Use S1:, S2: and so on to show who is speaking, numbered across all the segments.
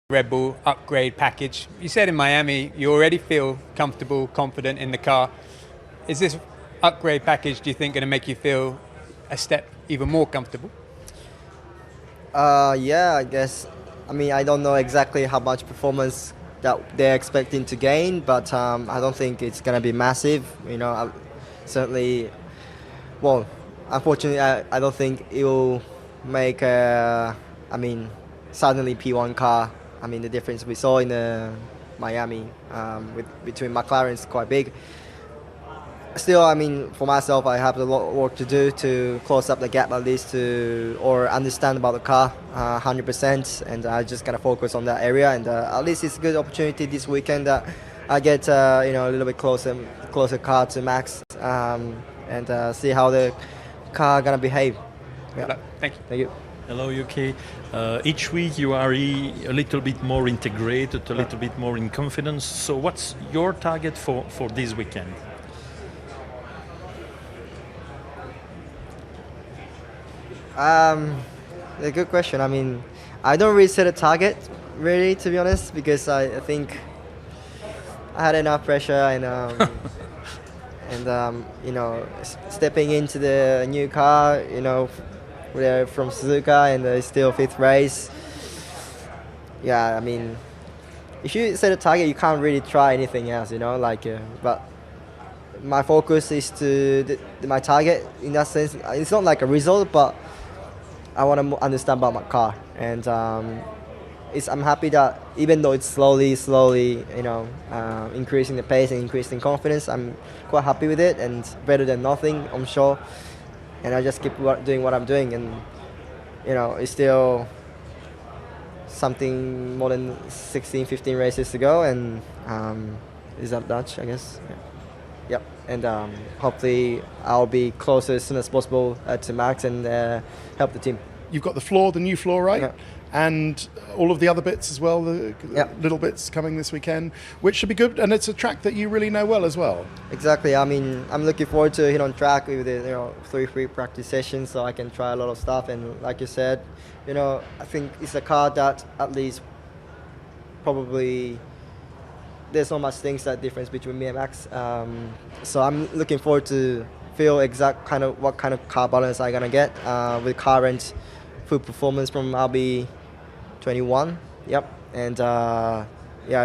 S1: Red Bull upgrade package. You said in Miami you already feel comfortable, confident in the car. Is this upgrade package, do you think, going to make you feel a step even more comfortable?
S2: Yeah, I guess. I mean, I don't know exactly how much performance that they're expecting to gain, but I don't think it's going to be massive. You know, certainly, well, unfortunately, I don't think it will make, suddenly P1 car. I mean, the difference we saw in Miami between McLaren is quite big. Still, I mean, for myself, I have a lot of work to do to close up the gap at least or understand about the car 100%, and I just kind of focus on that area. And at least it's a good opportunity this weekend that I get a little bit closer car to Max, and see how the car gonna behave.
S1: Yeah. Thank you.
S2: Thank you.
S3: Hello, UK. Each week you are a little bit more integrated, a little bit more in confidence. So what's your target for this weekend?
S2: A good question. I mean, I don't really set a target, really, to be honest, because I think I had enough pressure and stepping into the new car, we're from Suzuka and it's still 5th race. Yeah, I mean, if you set a target, you can't really try anything else, but my focus is to my target in that sense. It's not like a result, but I want to understand about my car, and I'm happy that even though it's slowly, increasing the pace and increasing confidence, I'm quite happy with it, and better than nothing, I'm sure. And I just keep doing what I'm doing, and it's still something more than 16, 15 races to go, and is that Dutch, I guess? Yeah. Yep, and hopefully I'll be closer as soon as possible to Max and help the team.
S4: You've got the new floor, right?
S2: Yeah.
S4: And all of the other bits as well, the little bits coming this weekend, which should be good. And it's a track that you really know well as well.
S2: Exactly. I mean, I'm looking forward to hit on track with the 3 free practice sessions, so I can try a lot of stuff. And like you said, I think it's a car that at least probably there's so much things that difference between me and Max. So I'm looking forward to feel what kind of car balance I'm gonna get with current full performance from RB21. Yep, and I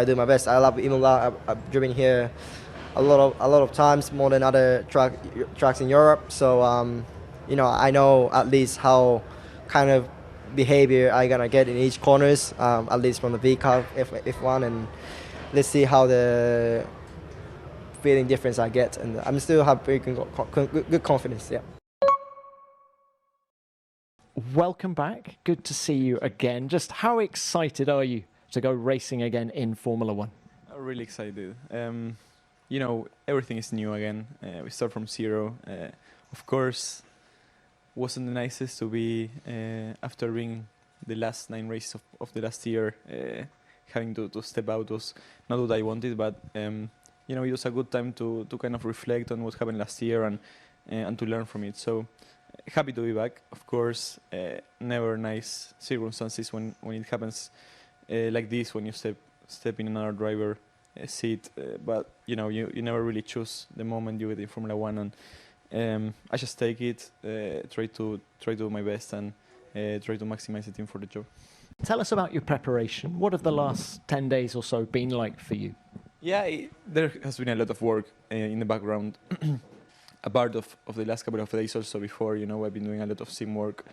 S2: do my best. I love Imola. I've driven here a lot of times, more than other tracks in Europe. So I know at least how kind of behavior I gonna get in each corners, at least from the V car F1, and let's see how the feeling difference I get. And I'm still have very good confidence. Yeah.
S5: Welcome back. Good to see you again. Just how excited are you to go racing again in Formula One?
S6: I'm really excited. Everything is new again. We start from zero. Of course, wasn't the nicest to be after being the last 9 races of the last year. Having to step out was not what I wanted, but it was a good time to kind of reflect on what happened last year and to learn from it. So happy to be back. Of course, never nice circumstances when it happens like this, when you step in another driver seat. But you never really choose the moment you get in Formula One, and I just take it, try to do my best, and try to maximize the team for the job.
S5: Tell us about your preparation. What have the last 10 days or so been like for you?
S6: Yeah, there has been a lot of work in the background. A part of the last couple of days also before, I've been doing a lot of sim work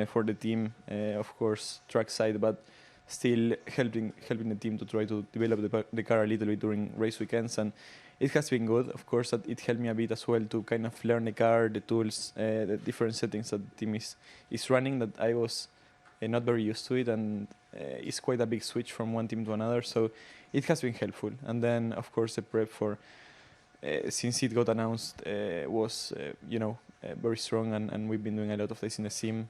S6: for the team, of course, track side, but still helping the team to try to develop the car a little bit during race weekends, and it has been good. Of course, that it helped me a bit as well to kind of learn the car, the tools, the different settings that the team is running, that I was not very used to it, and it's quite a big switch from one team to another, so it has been helpful. And then, of course, the prep for since it got announced was very strong, and we've been doing a lot of this in the sim.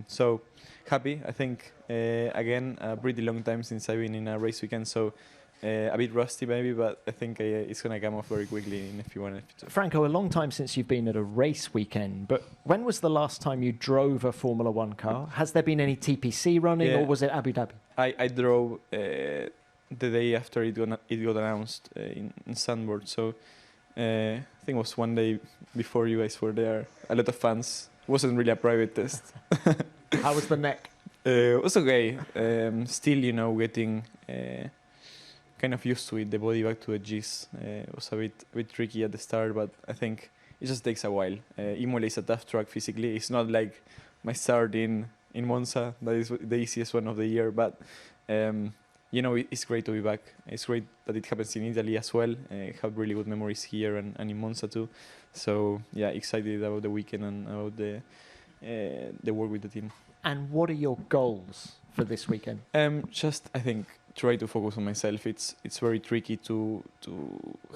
S6: So happy. I think again a pretty long time since I've been in a race weekend, so a bit rusty maybe, but I think it's going to come off very quickly in F1 and F2.
S5: Franco, a long time since you've been at a race weekend, but when was the last time you drove a Formula One car? Has there been any TPC running, or was it Abu Dhabi?
S6: I drove the day after it got announced in Sandboard, so I think it was one day before you guys were there. A lot of fans. It wasn't really a private test.
S5: How was the neck?
S6: It was okay. Still, getting kind of used to it. The body back to the G's was a bit tricky at the start, but I think it just takes a while. Imola is a tough track physically. It's not like my start in Monza. That is the easiest one of the year, but it's great to be back. It's great that it happens in Italy as well. I have really good memories here and in Monza too. So yeah, excited about the weekend and about the work with the team.
S5: And what are your goals for this weekend?
S6: Just, I think, try to focus on myself. It's very tricky to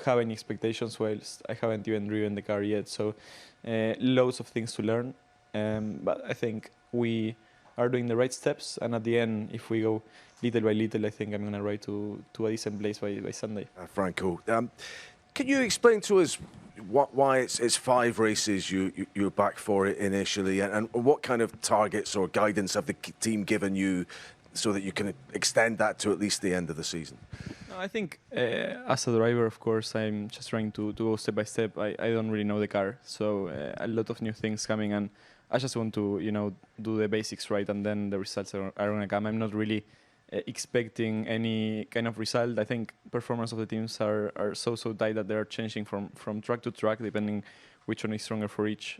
S6: have any expectations whilst I haven't even driven the car yet. So loads of things to learn. But I think we are doing the right steps. And at the end, if we go little by little, I think I'm going to ride to a decent place by Sunday.
S7: Franco, can you explain to us why it's 5 races you're back for it initially, and what kind of targets or guidance have the team given you so that you can extend that to at least the end of the season?
S6: No, I think as a driver, of course, I'm just trying to go step by step. I don't really know the car, so a lot of new things coming, and I just want to do the basics right, and then the results are going to come. I'm not really expecting any kind of result. I think performance of the teams are so tight that they're changing from track to track depending which one is stronger for each.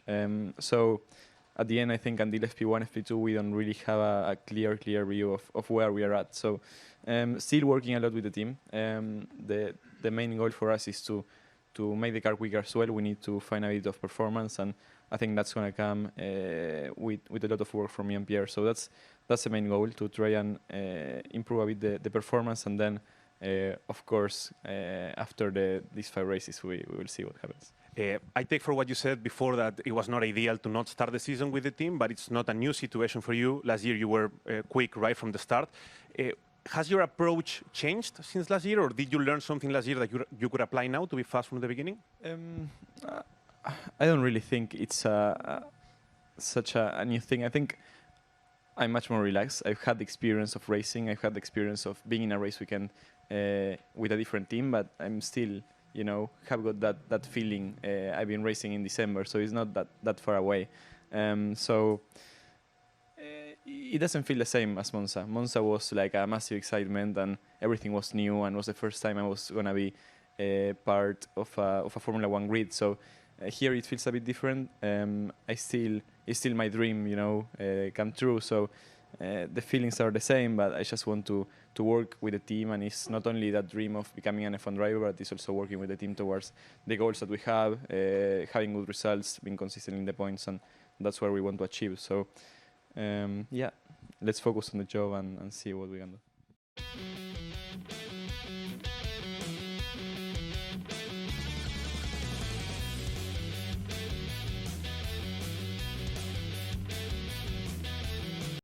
S6: So at the end, I think until FP1, FP2, we don't really have a clear view of where we are at. So still working a lot with the team. The main goal for us is to make the car quicker as well. We need to find a bit of performance, and I think that's going to come with a lot of work from me and Pierre. So that's the main goal, to try and improve a bit the performance, and then of course after these 5 races we will see what happens.
S8: I take for what you said before that it was not ideal to not start the season with the team, but it's not a new situation for you. Last year you were quick right from the start. Has your approach changed since last year, or did you learn something last year that you could apply now to be fast from the beginning?
S6: I don't really think it's such a new thing. I think I'm much more relaxed. I've had the experience of racing. I've had the experience of being in a race weekend with a different team, but I'm still, have got that feeling. I've been racing in December, so it's not that far away. So it doesn't feel the same as Monza. Monza was like a massive excitement, and everything was new, and was the first time I was going to be part of a Formula One grid. So here it feels a bit different. It's still my dream, come true. So the feelings are the same, but I just want to work with the team, and it's not only that dream of becoming an F1 driver, but it's also working with the team towards the goals that we have, having good results, being consistent in the points, and that's where we want to achieve. So yeah, let's focus on the job and see what we can do.